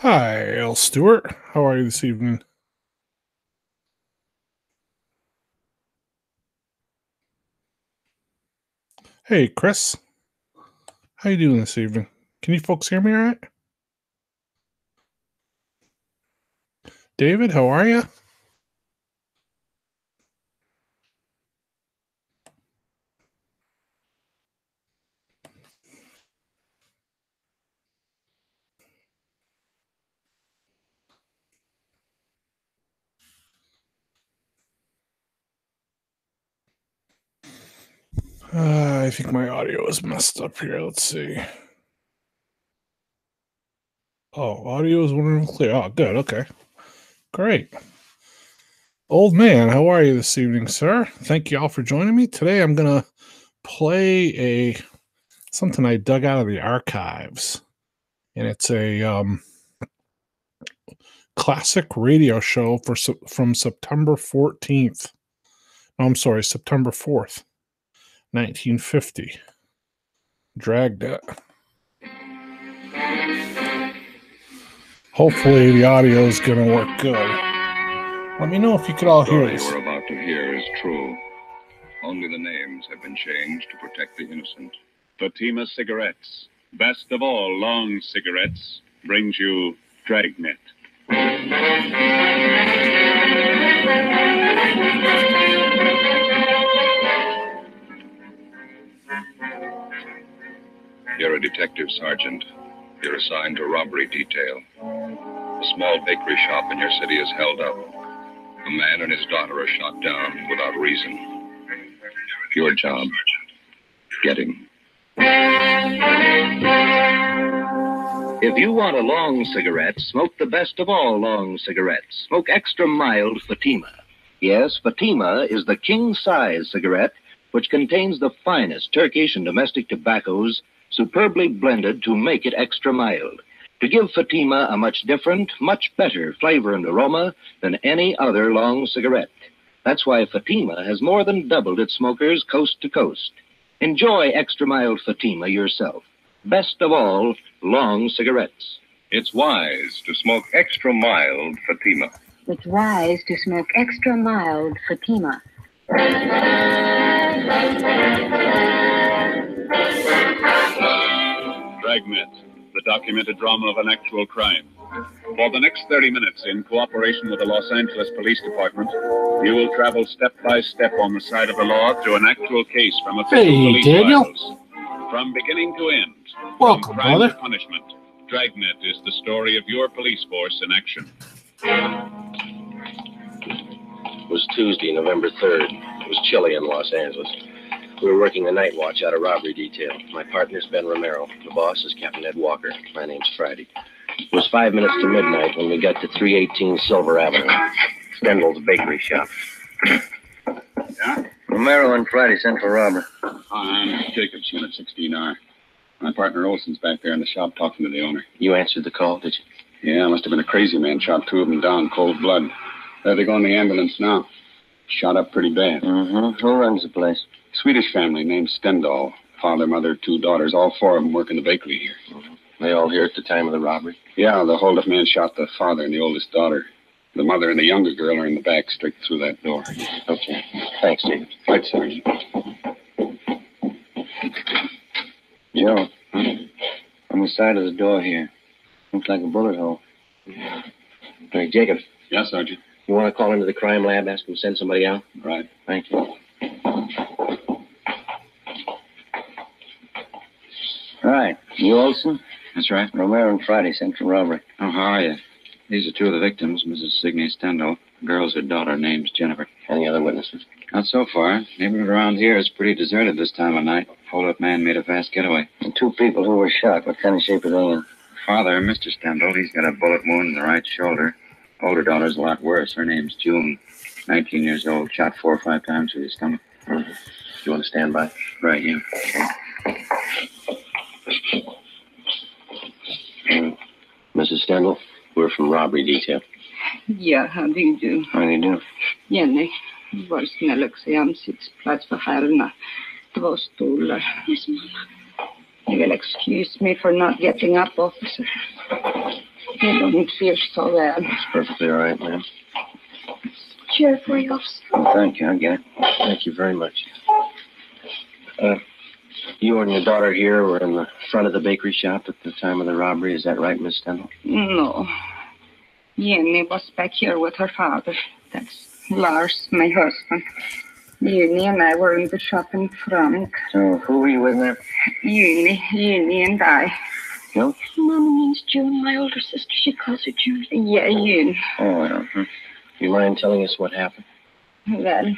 Hi, L. Stewart. How are you this evening? Hey, Chris. How you doing this evening? Can you folks hear me all right? David, how are you? I think my audio is messed up here. Let's see. Oh, audio is wonderful clear. Oh, good. Okay. Great. Old man, how are you this evening, sir? Thank you all for joining me. Today I'm going to play something I dug out of the archives. And it's a classic radio show from September 14th. No, I'm sorry, September 4th, 1950. Dragnet. Hopefully the audio is going to work good. Let me know if you could all hear this. The story we're about to hear is true. Only the names have been changed to protect the innocent. Fatima Cigarettes, best of all long cigarettes, brings you Dragnet. You're a detective sergeant. You're assigned to robbery detail. A small bakery shop in your city is held up. A man and his daughter are shot down without reason. Your job, get him. If you want a long cigarette, smoke the best of all long cigarettes. Smoke extra mild Fatima. Yes, Fatima is the king-size cigarette which contains the finest Turkish and domestic tobaccos superbly blended to make it extra mild, to give Fatima a much different, much better flavor and aroma than any other long cigarette. That's why Fatima has more than doubled its smokers coast to coast. Enjoy extra mild Fatima yourself. Best of all, long cigarettes. It's wise to smoke extra mild Fatima. It's wise to smoke extra mild Fatima. Dragnet, the documented drama of an actual crime. For the next 30 minutes, in cooperation with the Los Angeles Police Department, you will travel step by step on the side of the law through an actual case from official police Daniel. files. From beginning to end, Welcome, from crime brother. to punishment, Dragnet is the story of your police force in action. It was Tuesday, November 3rd. It was chilly in Los Angeles. We were working the night watch out of robbery detail. My partner's Ben Romero. The boss is Captain Ed Walker. My name's Friday. It was 5 minutes to midnight when we got to 318 Silver Avenue, Stendel's bakery shop. Yeah? Romero and Friday sent for robber. I'm Jacobs, Unit 16R. My partner Olson's back there in the shop talking to the owner. You answered the call, did you? Yeah, must have been a crazy man shot two of them down, cold blood. There they go in the ambulance now. Shot up pretty bad. Mm-hmm. Who runs the place? Swedish family named Stendal. Father, mother, two daughters. All four of them work in the bakery here. Mm-hmm. They all here at the time of the robbery? Yeah, the holdup man shot the father and the oldest daughter. The mother and the younger girl are in the back, straight through that door. Okay. Thanks, David. Right, Sergeant. Joe, on the side of the door here. Looks like a bullet hole. Hey, Jacob. Yeah, Sergeant. You want to call into the crime lab, ask them to send somebody out? Right. Thank you. Right. You Olson? That's right. Romero and Friday sent for robbery. Oh, how are you? These are two of the victims, Mrs. Signey Stendhal. The girl's her daughter, name's Jennifer. Any other witnesses? Not so far. Neighborhood around here is pretty deserted this time of night. Hold-up man made a fast getaway. The two people who were shot, what kind of shape are they in? Father, Mr. Stendhal, he's got a bullet wound in the right shoulder. Older daughter's a lot worse. Her name's June. 19 years old. Shot 4 or 5 times through the stomach. Mm-hmm. You want to stand by? Right, yeah. Mrs. Stendhal, we're from robbery detail. Ja, how do you do? How do you do? Jenny, var snäll och se ansiktsplats för herrarna. 2 stolar. Yes, Mama. You will excuse me for not getting up, officer. I don't feel so well. It's perfectly all right, ma'am. Chair for you, officer. Oh, thank you. I get it. Thank you very much. You and your daughter here were in the front of the bakery shop at the time of the robbery. Is that right, Miss Stendhal? No. Jenny was back here with her father. That's Lars, my husband. Jenny and I were in the shop in front. So who were you with there? Jenny and I. You? Mama means June, my older sister. She calls her June. Yeah, June. Oh, yeah. You mind telling us what happened? Well,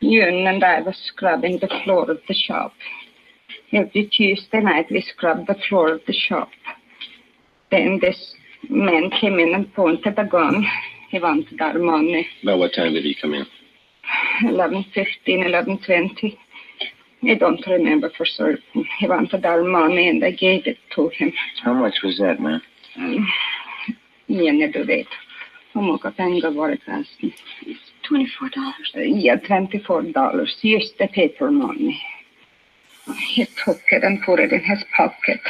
June and I was scrubbing the floor of the shop. Every Tuesday night we scrubbed the floor of the shop. Then this man came in and pointed a gun. He wanted our money. About what time did he come in? 11:15, 11:20. I don't remember for certain. He wanted our money and I gave it to him. How much was that, ma'am? Jenny, du vet. Hur mycket pengar var det förresten? $24. Yeah, $24. Just the paper money. He took it and put it in his pocket.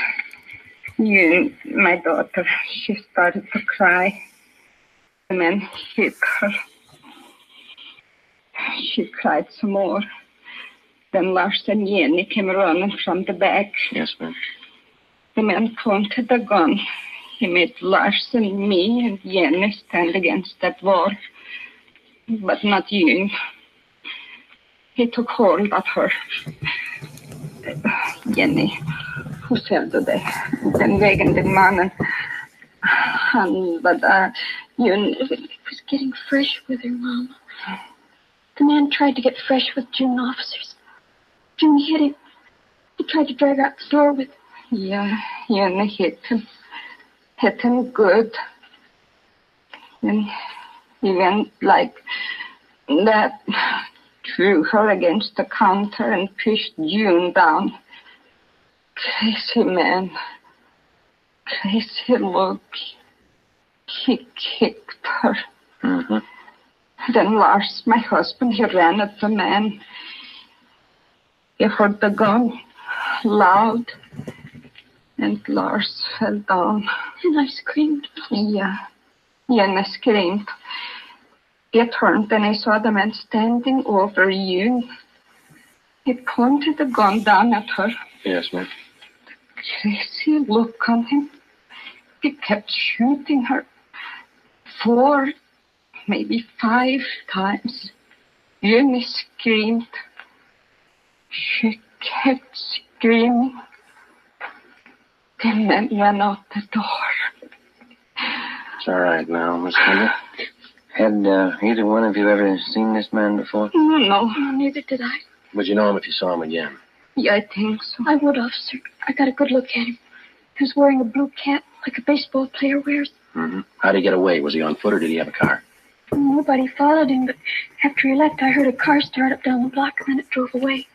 You, my daughter, she started to cry. The man hit her. She cried some more. Then Lars and Jenny came running from the back. Yes, ma'am. The man pointed the gun. He made Lars and me and Jenny stand against that wall. But not you. He took hold of her. Jenny, hur ser du det? Den vägen din mannen. Han var där. It was getting fresh with her, Mama. The man tried to get fresh with June officers. June hit him. He tried to drag out the door with him. Yeah, Jenny hit him. Hit him good. And he went like that, threw her against the counter and pushed June down. Crazy man. Crazy look. He kicked her. Mm-hmm. Then Lars, my husband, he ran at the man. He heard the gun loud. And Lars fell down. And I screamed. Yeah. Jenny screamed. I turned and I saw the man standing over you. He pointed the gun down at her. Yes, ma'am. Crazy look on him. He kept shooting her 4, maybe 5 times. Jenny screamed. She kept screaming. The man ran out the door. It's all right now, Miss Kendall. Had either one of you ever seen this man before? No. Neither did I. Would you know him if you saw him again? Yeah, I think so. I would, officer. I got a good look at him. He was wearing a blue cap like a baseball player wears. Mm-hmm. How'd he get away? Was he on foot or did he have a car? Nobody followed him, but after he left, I heard a car start up down the block and then it drove away.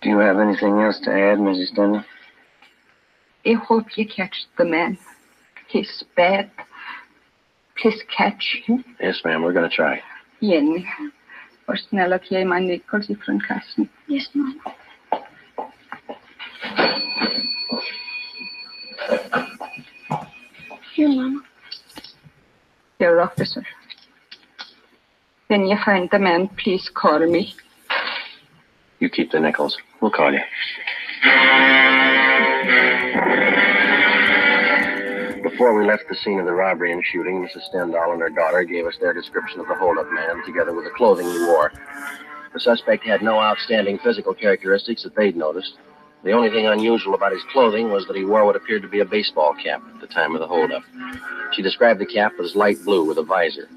Do you have anything else to add, Mrs. Stendhal? I hope you catch the man. He's bad. Please catch him. Yes, ma'am. We're going to try. Jenny, var snäll och ge mig Nichols ifrån kassan. Yes, Mom. Here, Mama. Dear officer, when you find the man, please call me. You keep the nickels. We'll call you. Before we left the scene of the robbery and shooting, Mrs. Stendhal and her daughter gave us their description of the hold-up man, together with the clothing he wore. The suspect had no outstanding physical characteristics that they'd noticed. The only thing unusual about his clothing was that he wore what appeared to be a baseball cap at the time of the hold-up. She described the cap as light blue with a visor.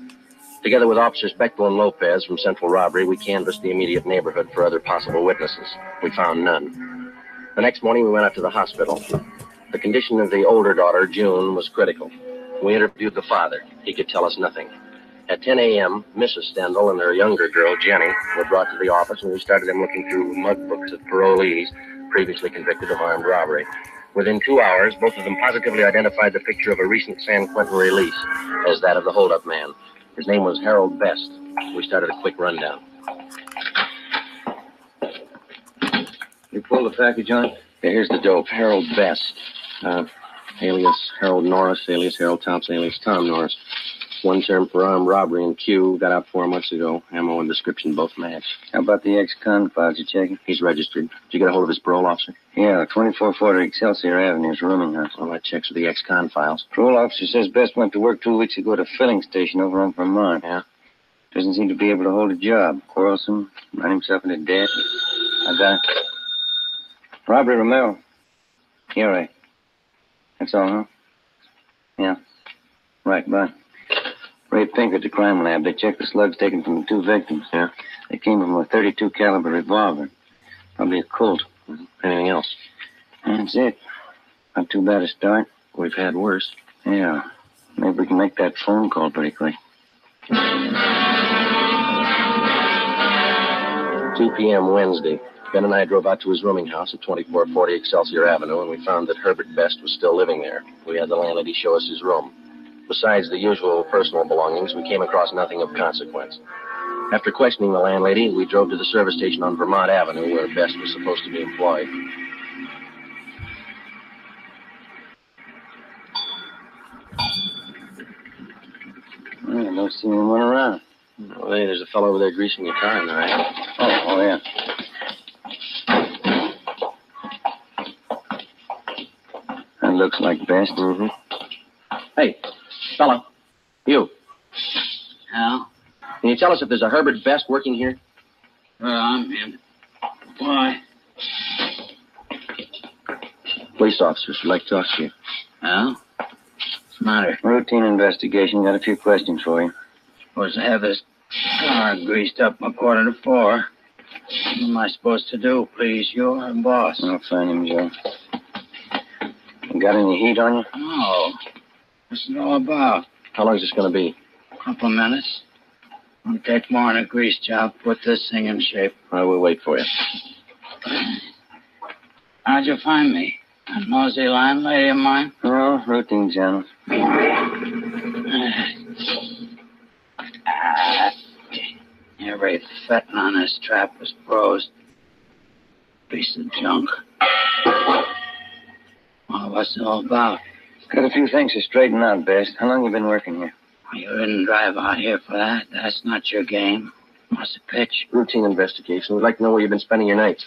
Together with Officers Bechtel and Lopez from Central Robbery, we canvassed the immediate neighborhood for other possible witnesses. We found none. The next morning, we went up to the hospital. The condition of the older daughter, June, was critical. We interviewed the father. He could tell us nothing. At 10 a.m., Mrs. Stendhal and her younger girl, Jenny, were brought to the office, and we started them looking through mug books of parolees previously convicted of armed robbery. Within 2 hours, both of them positively identified the picture of a recent San Quentin release as that of the hold-up man. His name was Harold Best. We started a quick rundown. You pulled the package on? Yeah, here's the dope. Harold Best. alias Harold Norris, alias Harold Thompson, alias Tom Norris. One term for armed robbery in Q. Got out 4 months ago. Ammo and description both match. How about the ex-con files you checking? He's registered. Did you get a hold of his parole officer? Yeah, 2440 Excelsior Avenue's rooming house. Well, that checks with the ex-con files. Parole officer says Best went to work 2 weeks ago at a filling station over on Vermont. Yeah? Doesn't seem to be able to hold a job. Quarrelsome, ran himself into debt. I got it. Robbery, Romero. Yeah, right. That's all, huh? Yeah. Right, bye. Ray Pink at the crime lab. They checked the slugs taken from the 2 victims. Yeah? They came from a .32 caliber revolver. Probably a Colt. Anything else? That's it. Not too bad a start. We've had worse. Yeah. Maybe we can make that phone call pretty quick. 2 p.m. Wednesday. Ben and I drove out to his rooming house at 2440 Excelsior Avenue, and we found that Herbert Best was still living there. We had the landlady show us his room. Besides the usual personal belongings, we came across nothing of consequence. After questioning the landlady, we drove to the service station on Vermont Avenue, where Best was supposed to be employed. I don't see anyone around. Oh, hey, there's a fellow over there greasing your car in the rack. Oh, yeah. That looks like Best. Mm-hmm. Hey, fella. You. Al? Can you tell us if there's a Herbert Best working here? Well, I'm in. Why? Police officers would like to talk to you. Al? What's the matter? Routine investigation. Got a few questions for you. Supposed to have this car greased up by 3:45. What am I supposed to do, please? You're a boss. I'll find him, Joe. You got any heat on you? No. What's it all about? How long is this going to be? Couple minutes. Won't take more than a grease job. Put this thing in shape. I will wait for you. How'd you find me? That nosy landlady of mine? Oh, routine channels. Every fettin' on this trap was froze. Piece of junk. Well, what's it all about? Got a few things to straighten out, Best. How long you been working here? You didn't drive out here for that. That's not your game. What's the pitch? Routine investigation. We'd like to know where you've been spending your nights.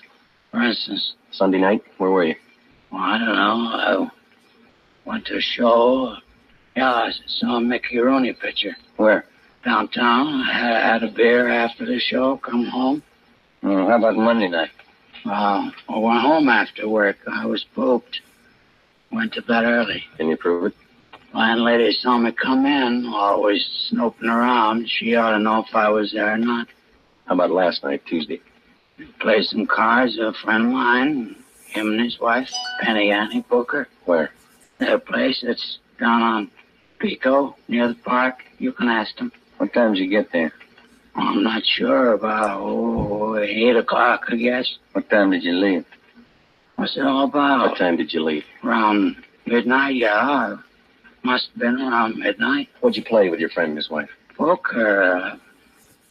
For instance? Sunday night? Where were you? Well, I don't know. I went to a show. Yeah, I saw a Mickey Rooney picture. Where? Downtown. I had a beer after the show. Come home. Oh, how about Monday night? I went home after work. I was pooped. Went to bed early. Can you prove it? Landlady saw me come in, always snooping around. She ought to know if I was there or not. How about last night, Tuesday? Played some cards with a friend of mine, him and his wife, Penny Annie Booker. Where? Their place, it's down on Pico, near the park. You can ask them. What time did you get there? I'm not sure, about 8 o'clock, I guess. What time did you leave? What's it all about? What time did you leave? Around midnight, yeah. Must have been around midnight. What'd you play with your friend and his wife? Poker.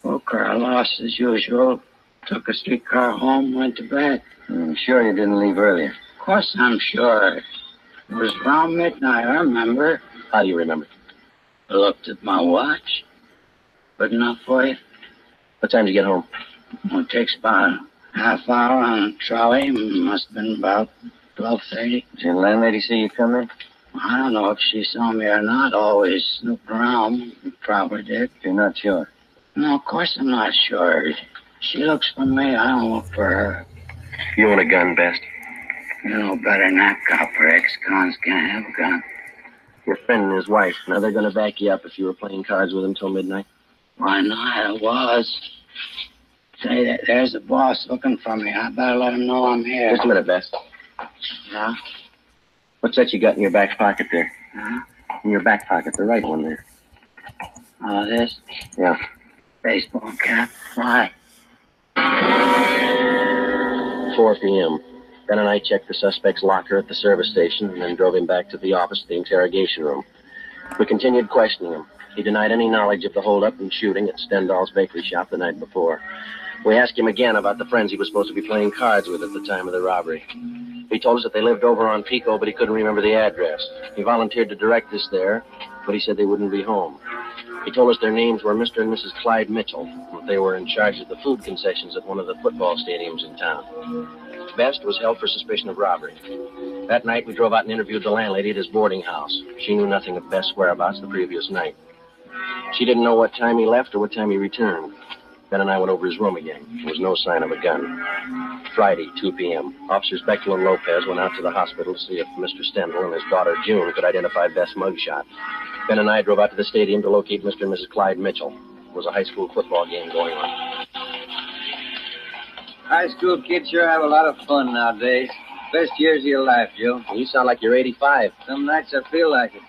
I lost as usual. Took a streetcar home, went to bed. I'm sure you didn't leave earlier. Of course I'm sure. It was around midnight, I remember. How do you remember? I looked at my watch. Good enough for you? What time did you get home? Well, it takes about a half hour on a trolley. Must have been about 12:30. Did your landlady see you come in? I don't know if she saw me or not. Always snooping around. Probably did. You're not sure? No, of course I'm not sure. She looks for me. I don't look for her. You own a gun, Best? You know better than that, copper. Ex-cons can't have a gun. Your friend and his wife. Now they're going to back you up if you were playing cards with them till midnight. Why not? I was. Say, there's the boss looking for me. I better let him know I'm here. Just a minute, Best. Yeah? What's that you got in your back pocket there? Huh? In your back pocket, the right one there. Oh, this? Yeah. Baseball cap. Why? 4 p.m. Ben and I checked the suspect's locker at the service station and then drove him back to the office, the interrogation room. We continued questioning him. He denied any knowledge of the holdup and shooting at Stendhal's bakery shop the night before. We asked him again about the friends he was supposed to be playing cards with at the time of the robbery. He told us that they lived over on Pico, but he couldn't remember the address. He volunteered to direct us there, but he said they wouldn't be home. He told us their names were Mr. and Mrs. Clyde Mitchell, and they were in charge of the food concessions at one of the football stadiums in town. Best was held for suspicion of robbery. That night, we drove out and interviewed the landlady at his boarding house. She knew nothing of Best's whereabouts the previous night. She didn't know what time he left or what time he returned. Ben and I went over his room again. There was no sign of a gun. Friday, 2 p.m. Officers Bechtel and Lopez went out to the hospital to see if Mr. Stendhal and his daughter June could identify Best's mugshot. Ben and I drove out to the stadium to locate Mr. and Mrs. Clyde Mitchell. There was a high school football game going on. High school kids sure have a lot of fun nowadays. Best years of your life, Joe. You sound like you're 85. Some nights I feel like it.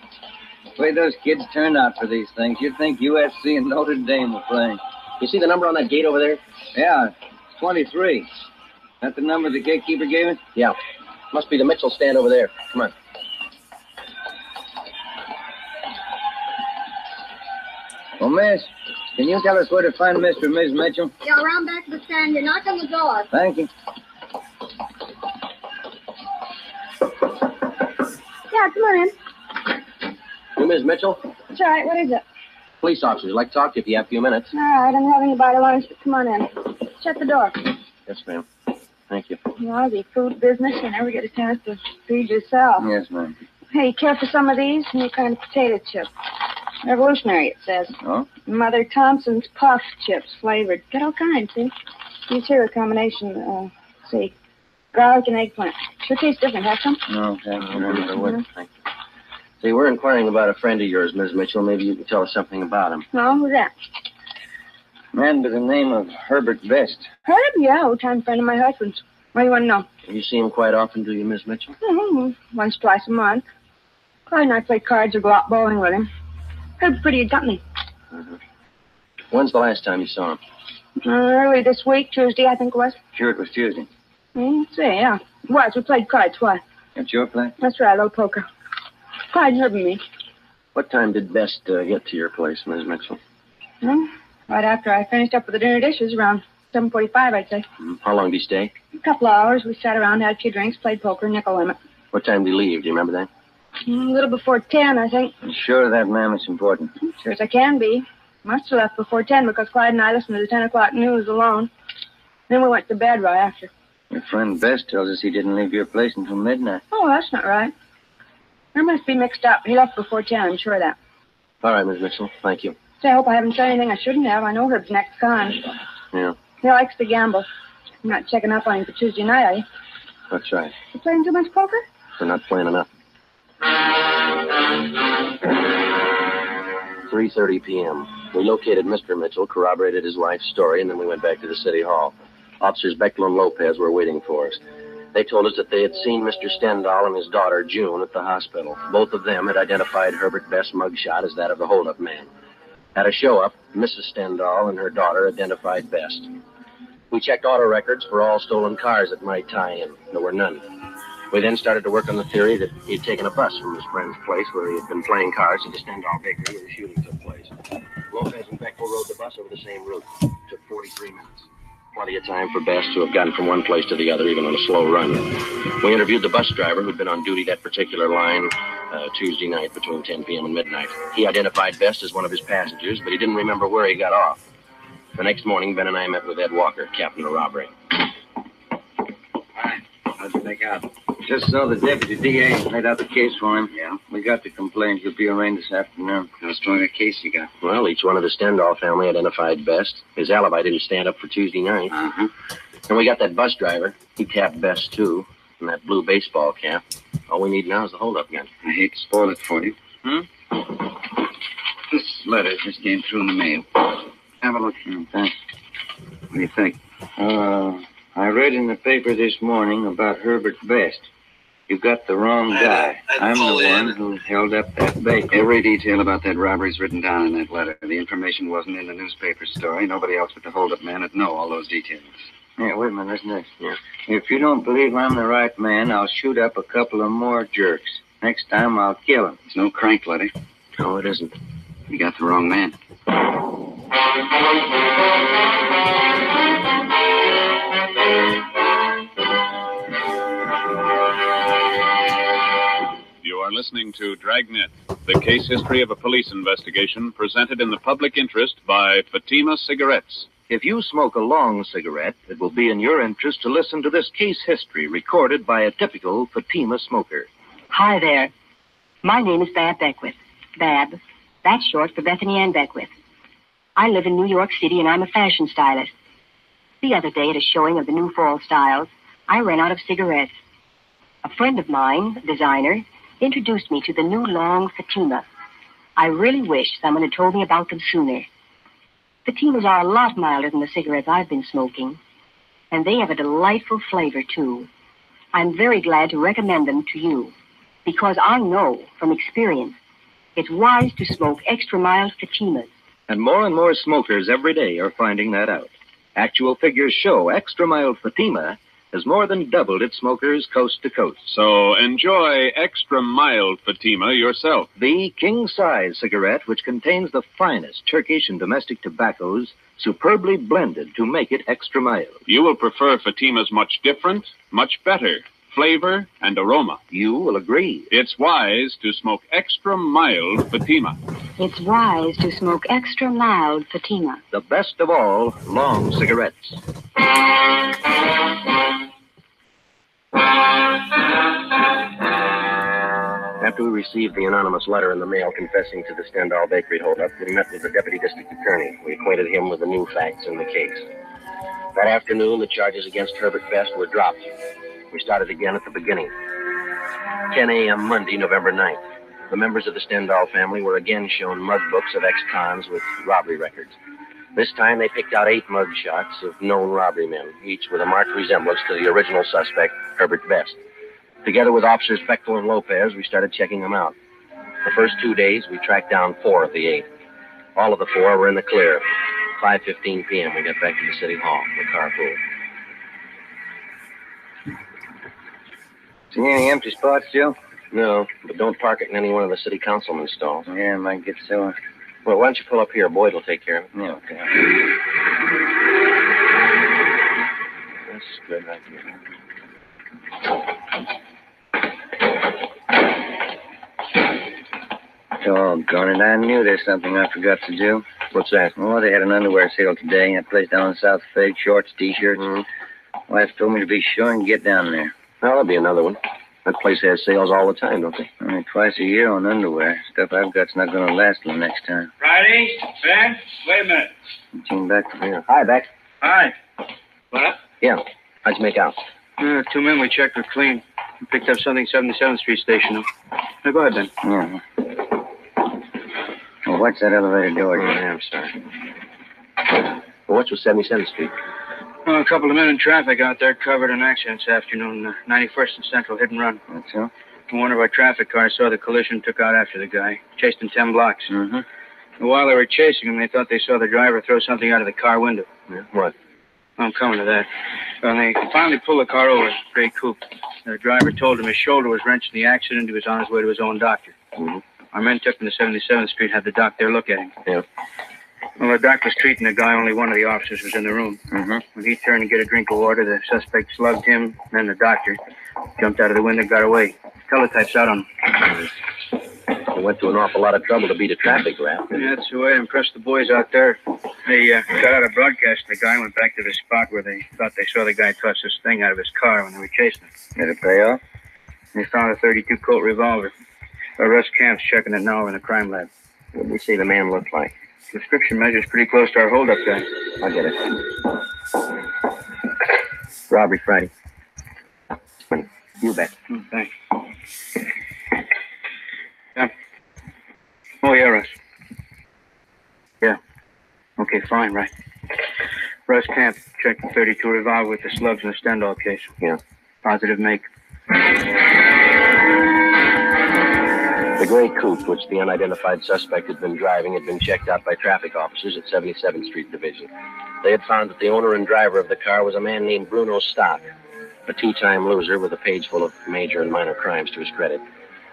The way those kids turn out for these things, you'd think USC and Notre Dame were playing. You see the number on that gate over there? Yeah, 23. That the number the gatekeeper gave us? Yeah. Must be the Mitchell stand over there. Come on. Well, miss, can you tell us where to find Mr. and Ms. Mitchell? Yeah, around back to the stand. You knock on the door. Thank you. Yeah, come on in. You Ms. Mitchell? It's all right. What is it? Police officers. I'd like to talk to you if you have a few minutes. All right. I'm having a bite of lunch, but come on in. Shut the door. Yes, ma'am. Thank you. You know, the food business, you never get a chance to feed yourself. Yes, ma'am. Hey, you care for some of these? New kind of potato chip. Revolutionary, it says. Oh? Mother Thompson's puff chips, flavored. Got all kinds, see? These here are a combination, see, garlic and eggplant. Sure tastes different. Have some? No, thank you. Thank you. See, we're inquiring about a friend of yours, Ms. Mitchell. Maybe you can tell us something about him. No, who's that? Man by the name of Herbert Best. Herb? Yeah, old-time friend of my husband's. What do you want to know? You see him quite often, do you, Miss Mitchell? Mm-hmm. Once, twice a month. Clyde and I play cards or go out bowling with him. Herb's pretty good company. Mm-hmm. When's the last time you saw him? Early this week, Tuesday, I think it was. Sure, it was Tuesday. Let's see, yeah. It was. We played cards. Why? That's your play? That's right, a little poker. Clyde, Herb, and me. What time did Best get to your place, Miss Mitchell? Right after I finished up with the dinner dishes, around 7:45, I'd say. How long did he stay? A couple of hours. We sat around, had a few drinks, played poker, nickel limit. What time did he leave? Do you remember that? A little before 10, I think. You sure that, ma'am, it's important? Sure as I can be. Must have left before 10 because Clyde and I listened to the 10 o'clock news alone. Then we went to bed right after. Your friend Best tells us he didn't leave your place until midnight. Oh, that's not right. There must be mixed up. He left before 10, I'm sure of that. All right, Miss Mitchell. Thank you. So I hope I haven't said anything I shouldn't have. I know Herb's next con. Yeah. He likes to gamble. I'm not checking up on him for Tuesday night, are you? That's right. You playing too much poker? We're not playing enough. 3:30 p.m. We located Mr. Mitchell, corroborated his wife's story, and then we went back to the city hall. Officers Bechtel and Lopez were waiting for us. They told us that they had seen Mr. Stendhal and his daughter, June, at the hospital. Both of them had identified Herbert Best's mugshot as that of the holdup man. At a show-up, Mrs. Stendhal and her daughter identified Best. We checked auto records for all stolen cars that might tie in. There were none. We then started to work on the theory that he'd taken a bus from his friend's place where he had been playing cards to the Stendhal bakery where the shooting took place. Lopez and Bechtel rode the bus over the same route. It took 43 minutes. Plenty of time for Best to have gotten from one place to the other, even on a slow run. We interviewed the bus driver who'd been on duty that particular line Tuesday night between 10 p.m. and midnight. He identified Best as one of his passengers, but he didn't remember where he got off. The next morning, Ben and I met with Ed Walker, captain of robbery. Hi. How'd you make out? Just so the deputy DA laid out the case for him. Yeah? We got the complaint. He'll be arraigned this afternoon. How strong a case you got? Well, each one of the Stendhal family identified Best. His alibi didn't stand up for Tuesday night. Uh-huh. And we got that bus driver. He tapped Best, too. And that blue baseball cap. All we need now is the holdup gun. I hate to spoil it for you. This letter just came through in the mail. Have a look. Thanks. What do you think? I read in the paper this morning about Herbert Best. You got the wrong guy. I'm the one who held up that baker. Every detail about that robbery's written down in that letter. The information wasn't in the newspaper story. Nobody else but the holdup man would know all those details. Yeah, wait a minute. Listen to this. Yeah. If you don't believe I'm the right man, I'll shoot up a couple of more jerks. Next time, I'll kill him. It's no crank letter. No, it isn't. You got the wrong man. You are listening to Dragnet, the case history of a police investigation presented in the public interest by Fatima Cigarettes. If you smoke a long cigarette, it will be in your interest to listen to this case history recorded by a typical Fatima smoker. Hi there. My name is Bab Beckwith. Bab. That's short for Bethany Ann Beckwith. I live in New York City, and I'm a fashion stylist. The other day, at a showing of the new fall styles, I ran out of cigarettes. A friend of mine, a designer, introduced me to the new long Fatima. I really wish someone had told me about them sooner. Fatimas are a lot milder than the cigarettes I've been smoking, and they have a delightful flavor, too. I'm very glad to recommend them to you, because I know from experience it's wise to smoke extra mild Fatimas. And more smokers every day are finding that out. Actual figures show extra mild Fatima has more than doubled its smokers coast to coast. So enjoy extra mild Fatima yourself. The king-size cigarette, which contains the finest Turkish and domestic tobaccos, superbly blended to make it extra mild. You will prefer Fatima's much different, much better flavor and aroma. You will agree. It's wise to smoke extra mild Fatima. It's wise to smoke extra mild Fatima. The best of all long cigarettes. After we received the anonymous letter in the mail confessing to the Stendhal Bakery holdup, we met with the deputy district attorney. We acquainted him with the new facts in the case. That afternoon, the charges against Herbert Best were dropped. We started again at the beginning. 10 a.m. Monday, November 9th. The members of the Stendhal family were again shown mug books of ex-cons with robbery records. This time, they picked out 8 mug shots of known robbery men, each with a marked resemblance to the original suspect, Herbert Best. Together with Officers Fechtel and Lopez, we started checking them out. The first 2 days, we tracked down 4 of the 8. All of the 4 were in the clear. 5:15 p.m., we got back to the city hall, the carpool. See any empty spots, Joe? No, but don't park it in any one of the city councilman's stalls. Yeah, might get sore. Well, why don't you pull up here? Boyd will take care of it. Yeah, okay. This is good right here. Doggone it, I knew there's something I forgot to do. What's that? Oh, they had an underwear sale today. That place down in South Fake, shorts, T-shirts. Mm-hmm. Wife told me to be sure and get down there. Well, there'll be another one. That place has sales all the time, don't they? Only twice a year on underwear. Stuff I've got's not going to last till next time. Friday? Ben? Wait a minute. You came back from here. Hi, Beck. Hi. What up? Yeah. How'd you make out? 2 men we checked were clean. We picked up something 77th Street station. Now, go ahead, Ben. Yeah. Well, watch that elevator door. Oh, yeah, I'm sorry. Well, what's with 77th Street? Well, a couple of men in traffic out there covered an accident this afternoon. 91st and Central, hit and run. That's so? One of our traffic cars saw the collision, took out after the guy. Chased him 10 blocks. Mm-hmm. And while they were chasing him, they thought they saw the driver throw something out of the car window. Yeah. What? I'm coming to that. When they finally pulled the car over, gray coupe, the driver told him his shoulder was wrenched in the accident. He was on his way to his own doctor. Mm-hmm. Our men took him to 77th Street, had the doc there look at him. Yeah. Well, the doc was treating the guy. Only one of the officers was in the room. Mm-hmm. When he turned to get a drink of water, the suspect slugged him, then the doctor. Jumped out of the window, got away. Teletype's out on him. He went to an awful lot of trouble to beat a traffic rap. Yeah, that's the way I impressed the boys out there. They got out of broadcast. The guy went back to the spot where they thought they saw the guy toss this thing out of his car when they were chasing him. Did it pay off? They found a .32 Colt revolver. Russ Camp's checking it now in the crime lab. What did we say the man looked like? Description measures pretty close to our holdup guy. I get it. Robbery Friday. You bet. Thanks. Yeah. Oh, yeah, Russ. Yeah. Okay, fine, right. Russ Camp checked the .32 revolver with the slugs in the Stendhal case. Yeah. Positive make. The gray coupe, which the unidentified suspect had been driving, had been checked out by traffic officers at 77th Street Division. They had found that the owner and driver of the car was a man named Bruno Stock, a two-time loser with a page full of major and minor crimes to his credit.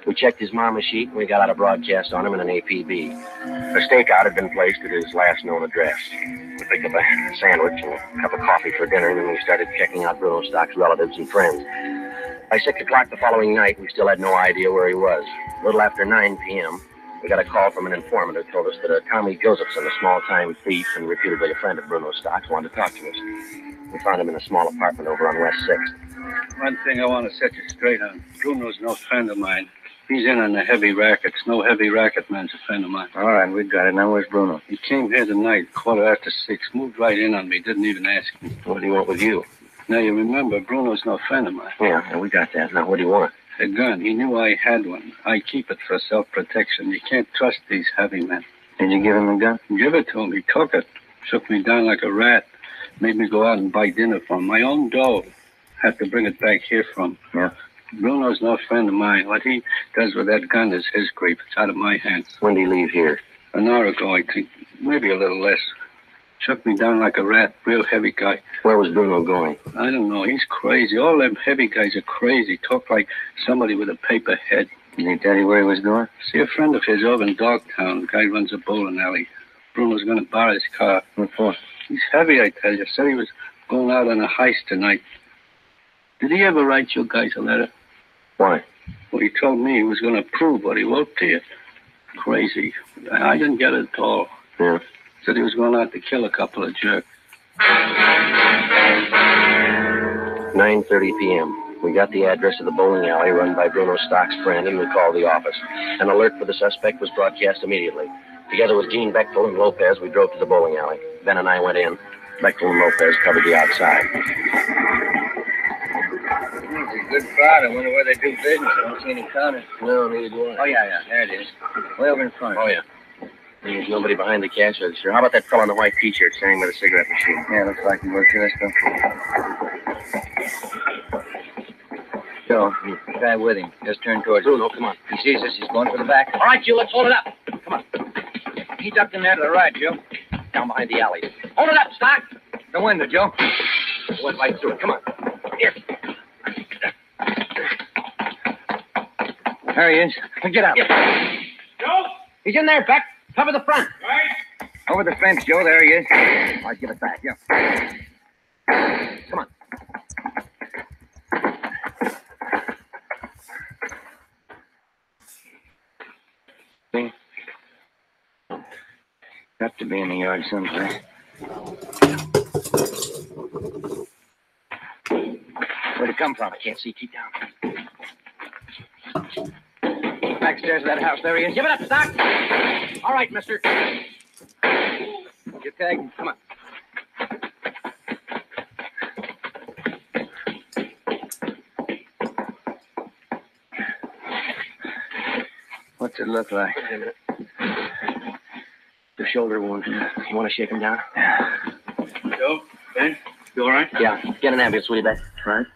We checked his mama sheet, and we got out a broadcast on him in an APB. A stakeout had been placed at his last known address. We picked up a sandwich and a cup of coffee for dinner, and then we started checking out Bruno Stock's relatives and friends. By 6 o'clock the following night, we still had no idea where he was. A little after 9 p.m., we got a call from an informant who told us that a Tommy Josephson, a small-time thief and reputably a friend of Bruno Stock's, wanted to talk to us. We found him in a small apartment over on West 6th. One thing I want to set you straight on. Bruno's no friend of mine. He's in on the heavy rackets. No heavy racket man's a friend of mine. All right, we got it. Now where's Bruno? He came here tonight, 6:15. Moved right in on me. Didn't even ask me. What do you want with you? Now, you remember, Bruno's no friend of mine. Yeah, we got that. Now, what do you want? A gun. He knew I had one. I keep it for self-protection. You can't trust these heavy men. Did you give him the gun? Give it to him. He took it. Shook me down like a rat. Made me go out and buy dinner for him. My own dough. Had to bring it back here from. Yeah. Bruno's no friend of mine. What he does with that gun is his grief. It's out of my hands. When did he leave here? An hour ago, I think. Maybe a little less. Shook me down like a rat. Real heavy guy. Where was Bruno going? I don't know. He's crazy. All them heavy guys are crazy. Talk like somebody with a paper head. Did he tell you where he was going? See a friend of his over in Dogtown. The guy runs a bowling alley. Bruno's going to borrow his car. What for? He's heavy, I tell you. Said he was going out on a heist tonight. Did he ever write you guys a letter? Why? Well, he told me he was going to prove what he wrote to you. Crazy. I didn't get it at all. Yeah. Said he was going out to kill a couple of jerks. 9:30 p.m. We got the address of the bowling alley run by Bruno Stock's friend, and we called the office. An alert for the suspect was broadcast immediately. Together with Gene Bechtel and Lopez, we drove to the bowling alley. Ben and I went in. Bechtel and Lopez covered the outside. It's a good crowd. I wonder where they do business. I don't see any counters. No, neither do I. Oh, yeah. There it is. Way over in front. Oh, yeah. There's nobody behind the cash register. How about that fellow in the white T-shirt standing by the cigarette machine? Yeah, looks like he works here. Let's go. Joe, the guy with him. Just turn towards Bruno, come on. He sees us. He's going for the back. All right, you, let's hold it up. Come on. He ducked in there to the right, Joe. Down behind the alley. Hold it up, Stock. The window, Joe. Went right through it. Come on. Here. There he is. Get out. Joe! He's in there, Beck. Cover the front. Right. Over the fence, Joe. There he is. All right, give it back. Yeah. Come on. See? Got to be in the yard someplace. Where'd it come from? I can't see. Keep down. Backstairs of that house. There he is. Give it up, Stock. All right, mister. Get tagged. Come on. What's it look like? Wait a minute. The shoulder wound. You want to shake him down? Joe? Ben? You all right? Yeah. Get an ambulance, will you, Beck? Right.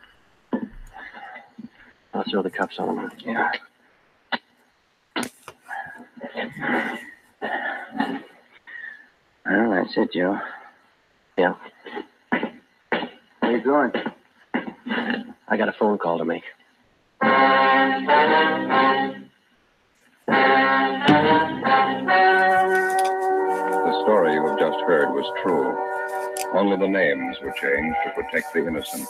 I'll throw the cuffs on him. Yeah. Well, that's it, Joe. Yeah. Where you going? I got a phone call to make. The story you have just heard was true. Only the names were changed to protect the innocent.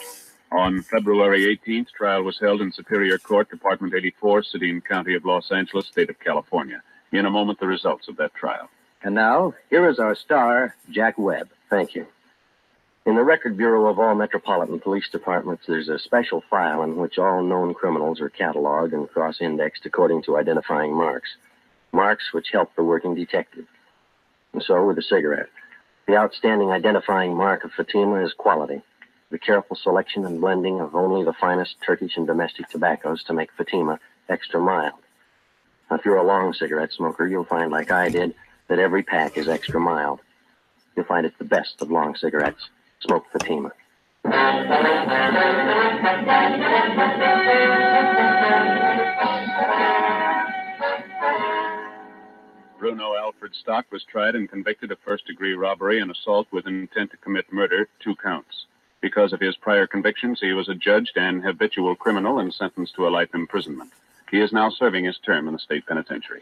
On February 18th, trial was held in Superior Court, Department 84, City and County of Los Angeles, State of California. In a moment, the results of that trial. And now, here is our star, Jack Webb. Thank you. In the Record Bureau of all metropolitan police departments, there's a special file in which all known criminals are cataloged and cross-indexed according to identifying marks. Marks which help the working detective. And so with the cigarette. The outstanding identifying mark of Fatima is quality. The careful selection and blending of only the finest Turkish and domestic tobaccos to make Fatima extra mild. Now, if you're a long cigarette smoker, you'll find, like I did, that every pack is extra mild. You'll find it the best of long cigarettes. Smoke Fatima. Bruno Alfred Stock was tried and convicted of first-degree robbery and assault with intent to commit murder, 2 counts. Because of his prior convictions, he was adjudged an habitual criminal and sentenced to a life imprisonment. He is now serving his term in the state penitentiary.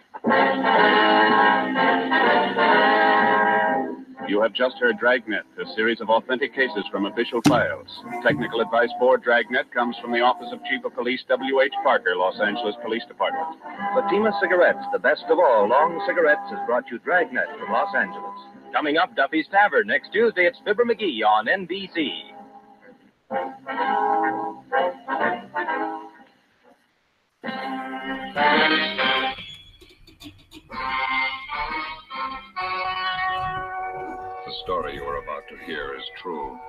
You have just heard Dragnet, a series of authentic cases from official files. Technical advice for Dragnet comes from the Office of Chief of Police W.H. Parker, Los Angeles Police Department. Fatima Cigarettes, the best of all long cigarettes, has brought you Dragnet from Los Angeles. Coming up, Duffy's Tavern. Next Tuesday, it's Fibber McGee on NBC. The story you are about to hear is true.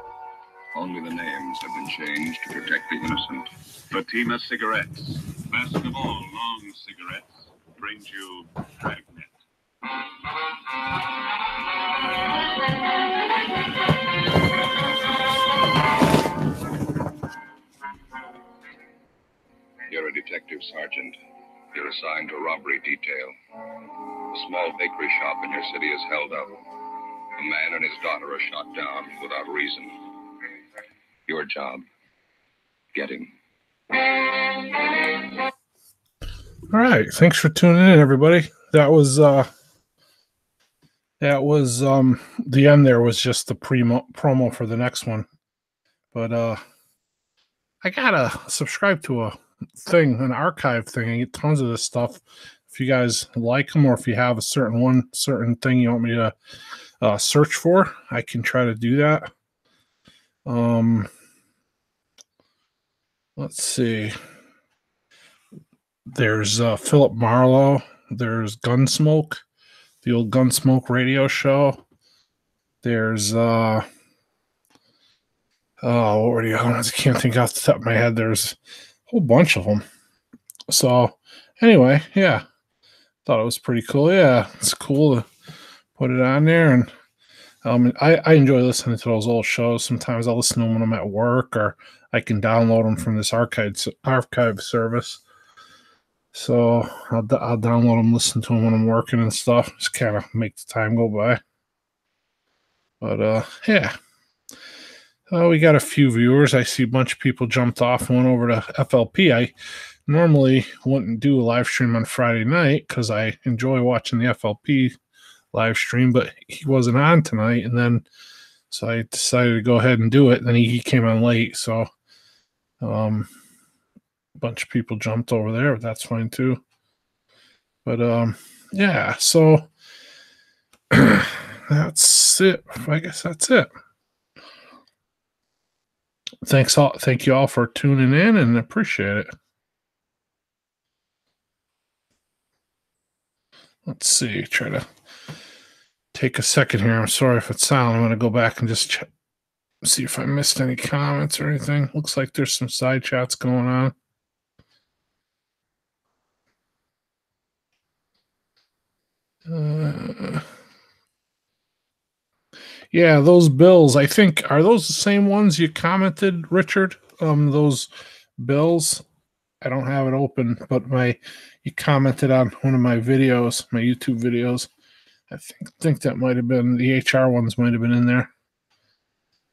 Only the names have been changed to protect the innocent. Fatima Cigarettes, best of all long cigarettes, brings you Dragnet. You're a detective sergeant. You're assigned to robbery detail. A small bakery shop in your city is held up. A man and his daughter are shot down without reason. Your job, get him. All right, thanks for tuning in, everybody. That was the end. There was just the promo for the next one, but I gotta subscribe to a thing, an archive thing. I get tons of this stuff. If you guys like them, or if you have a certain thing you want me to search for, I can try to do that. Let's see. There's Philip Marlowe. There's Gunsmoke, the old Gunsmoke radio show. There's what were the other ones? I can't think off the top of my head. There's a whole bunch of them. So anyway, yeah, thought it was pretty cool. Yeah, it's cool to put it on there, and I enjoy listening to those old shows. Sometimes I'll listen to them when I'm at work, or I can download them from this archive service. So I'll download them, listen to them when I'm working and stuff. Just kind of make the time go by. But yeah. We got a few viewers. I see a bunch of people jumped off and went over to FLP. I normally wouldn't do a live stream on Friday night because I enjoy watching the FLP live stream, but he wasn't on tonight, and then so I decided to go ahead and do it. Then he came on late, so a bunch of people jumped over there, but that's fine too. But yeah, so that's it. I guess that's it. Thank you all for tuning in, and appreciate it. Let's see. Try to take a second here. I'm sorry if it's silent. I'm going to go back and just see if I missed any comments or anything. Looks like there's some side chats going on. Yeah, those bills, I think, are those the same ones you commented, Richard? Those bills, I don't have it open, but you commented on one of my videos, my YouTube videos. I think that might have been the HR ones, might have been in there.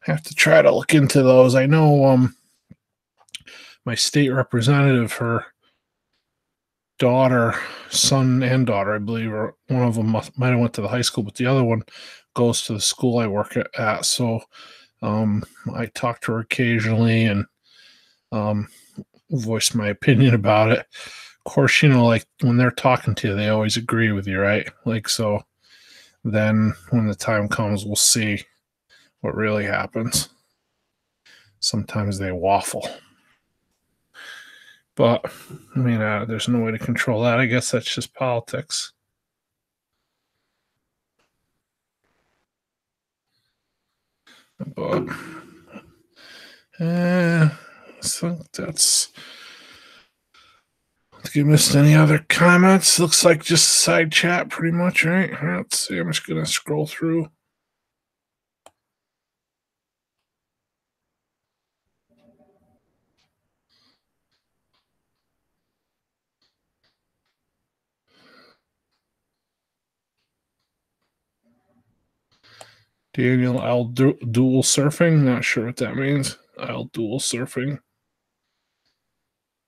I have to try to look into those. I know my state representative, her son and daughter, I believe, or one of them might have went to the high school, but the other one goes to the school I work at. So I talk to her occasionally and voice my opinion about it. Of course, like when they're talking to you, they always agree with you, right? Like, so then when the time comes, we'll see what really happens. Sometimes they waffle. But, I mean, there's no way to control that. I guess that's just politics. But, so that's... If you missed any other comments, looks like just side chat pretty much, right? Let's see, I'm just going to scroll through. Daniel, I'll dual surfing. Not sure what that means. I'll dual surfing.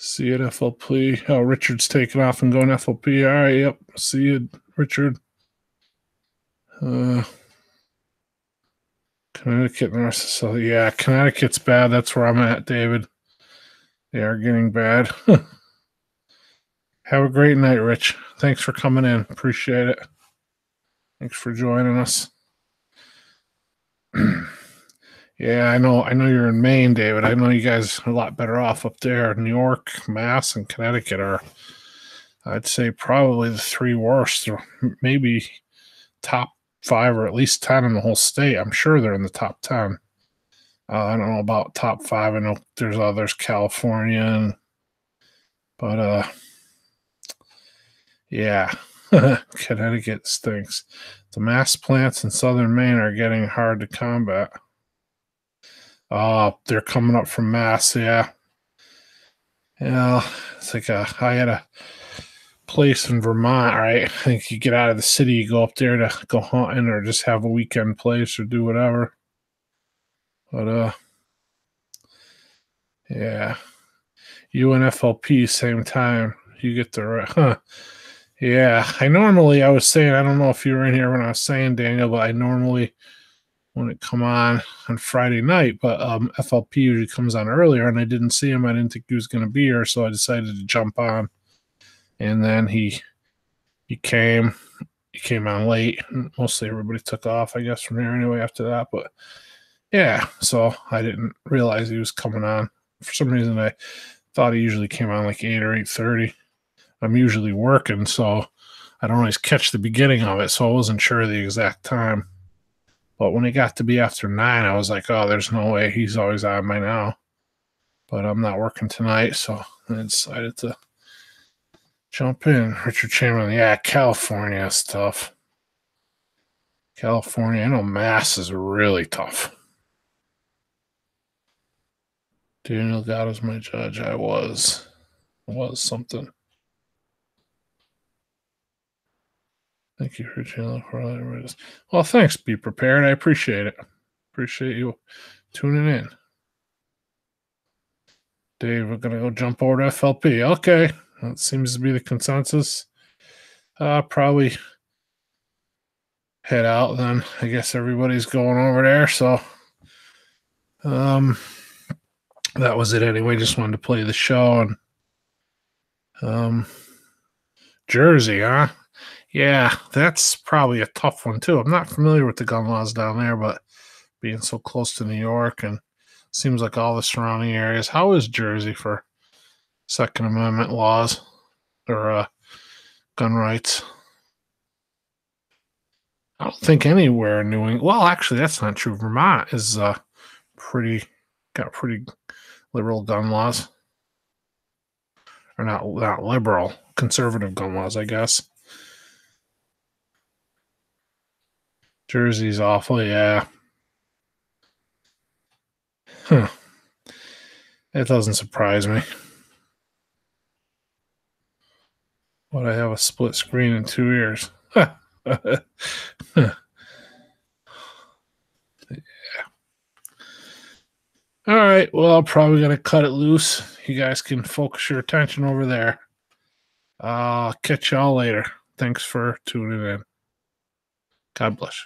See you at FLP. Oh, Richard's taking off and going to FLP. All right, yep. See you, Richard. Connecticut, so yeah, Connecticut's bad. That's where I'm at, David. They are getting bad. Have a great night, Rich. Thanks for coming in. Appreciate it. Thanks for joining us. Yeah, I know you're in Maine, David. I know you guys are a lot better off up there. New York, Mass, and Connecticut are, I'd say, probably the three worst, or maybe top 5 or at least 10 in the whole state. I'm sure they're in the top 10. I don't know about top 5. I know there's others, California, but yeah, Connecticut stinks. The mass plants in southern Maine are getting hard to combat. They're coming up from Mass, yeah. Yeah, it's like I had a place in Vermont, right? I think you get out of the city, you go up there to go hunting or just have a weekend place or do whatever. But yeah, you and FLP same time. You get the yeah. I was saying, I don't know if you were in here when I was saying, Daniel, but I normally wouldn't come on Friday night, but FLP usually comes on earlier, and I didn't see him. I didn't think he was going to be here, so I decided to jump on. And then he came on late. Mostly everybody took off, I guess, from here anyway after that. But yeah, so I didn't realize he was coming on. For some reason, I thought he usually came on like 8 or 8:30. I'm usually working, so I don't always catch the beginning of it, so I wasn't sure the exact time. But when it got to be after 9, I was like, oh, there's no way he's always on by now. But I'm not working tonight, so I decided to jump in. Richard Chamberlain, yeah, California is tough. California, I know Mass is really tough. Daniel God was my judge. I was something. Thank you for channel for all your. Well, thanks. Be prepared. I appreciate it. Appreciate you tuning in. Dave, we're gonna go jump over to FLP. Okay, that seems to be the consensus. Probably head out then. I guess everybody's going over there. So, that was it anyway. Just wanted to play the show and Jersey, huh? Yeah, that's probably a tough one too. I'm not familiar with the gun laws down there, but being so close to New York and seems like all the surrounding areas. How is Jersey for Second Amendment laws or gun rights? I don't think anywhere in New England. Well, actually, that's not true. Vermont is got pretty liberal gun laws, or not liberal, conservative gun laws, I guess. Jersey's awful, yeah. Huh. It doesn't surprise me. But I have a split screen in 2 ears. Yeah. All right. Well, I'm probably going to cut it loose. You guys can focus your attention over there. I'll catch y'all later. Thanks for tuning in. God bless you.